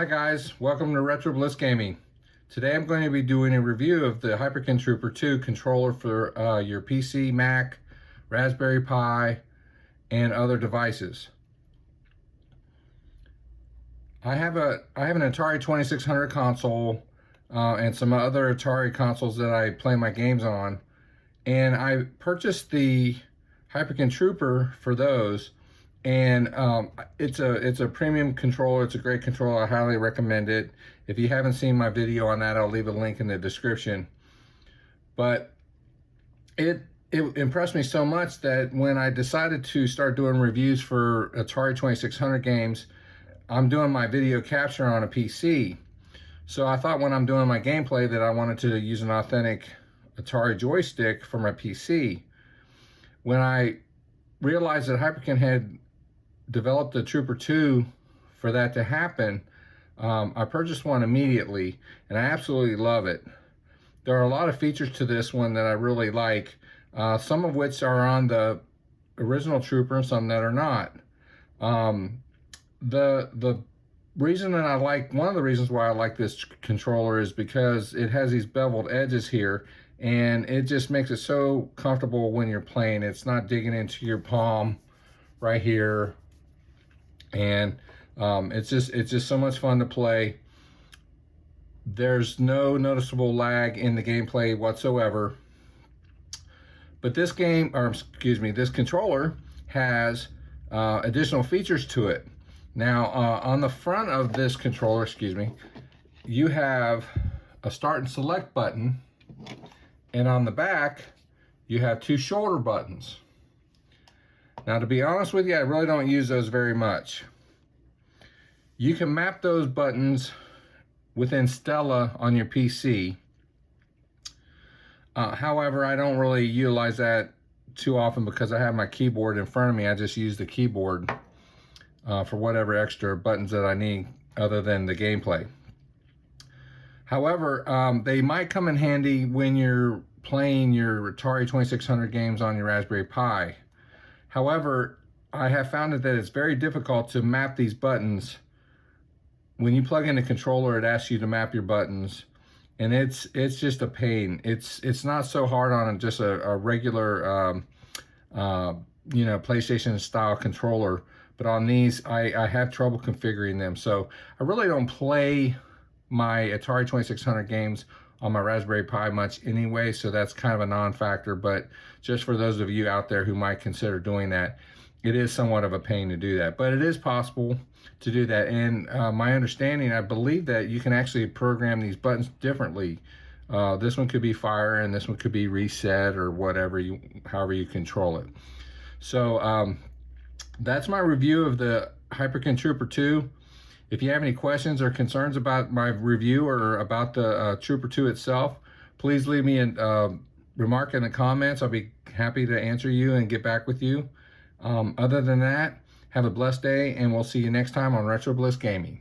Hi guys, welcome to Retro Bliss Gaming. Today I'm going to be doing a review of the Hyperkin Trooper 2 controller for your PC, Mac, Raspberry Pi, and other devices. I have an Atari 2600 console and some other Atari consoles that I play my games on, and I purchased the Hyperkin Trooper for those. And it's a premium controller. It's a great controller. I highly recommend it. If you haven't seen my video on that, I'll leave a link in the description. But it impressed me so much that when I decided to start doing reviews for Atari 2600 games, I'm doing my video capture on a PC. So I thought when I'm doing my gameplay that I wanted to use an authentic Atari joystick for my PC. When I realized that Hyperkin had developed the Trooper 2 for that to happen, I purchased one immediately, and I absolutely love it. There are a lot of features to this one that I really like, some of which are on the original Trooper and some that are not. The reason that one of the reasons why I like this controller is because it has these beveled edges here, and it just makes it so comfortable when you're playing. It's not digging into your palm right here, and it's just so much fun to play. There's no noticeable lag in the gameplay whatsoever. But this this controller has additional features to it. Now, on the front of this controller, you have a start and select button, and on the back, you have two shoulder buttons. Now, to be honest with you, I really don't use those very much. You can map those buttons within Stella on your PC. However, I don't really utilize that too often because I have my keyboard in front of me. I just use the keyboard for whatever extra buttons that I need other than the gameplay. However, they might come in handy when you're playing your Atari 2600 games on your Raspberry Pi. However, I have found that it's very difficult to map these buttons. When you plug in the controller, it asks you to map your buttons, and it's just a pain. It's not so hard on just a regular PlayStation style controller, but on these I have trouble configuring them. So I really don't play my Atari 2600 games on my Raspberry Pi much anyway, so that's kind of a non-factor. But just for those of you out there who might consider doing that, it is somewhat of a pain to do that, but it is possible to do that. And my understanding, I believe that you can actually program these buttons differently. This one could be fire, and this one could be reset, or however you control it. So that's my review of the Hyperkin Trooper 2. If you have any questions or concerns about my review or about the Trooper 2 itself, please leave me a remark in the comments. I'll be happy to answer you and get back with you. Other than that, have a blessed day, and we'll see you next time on Retro Bliss Gaming.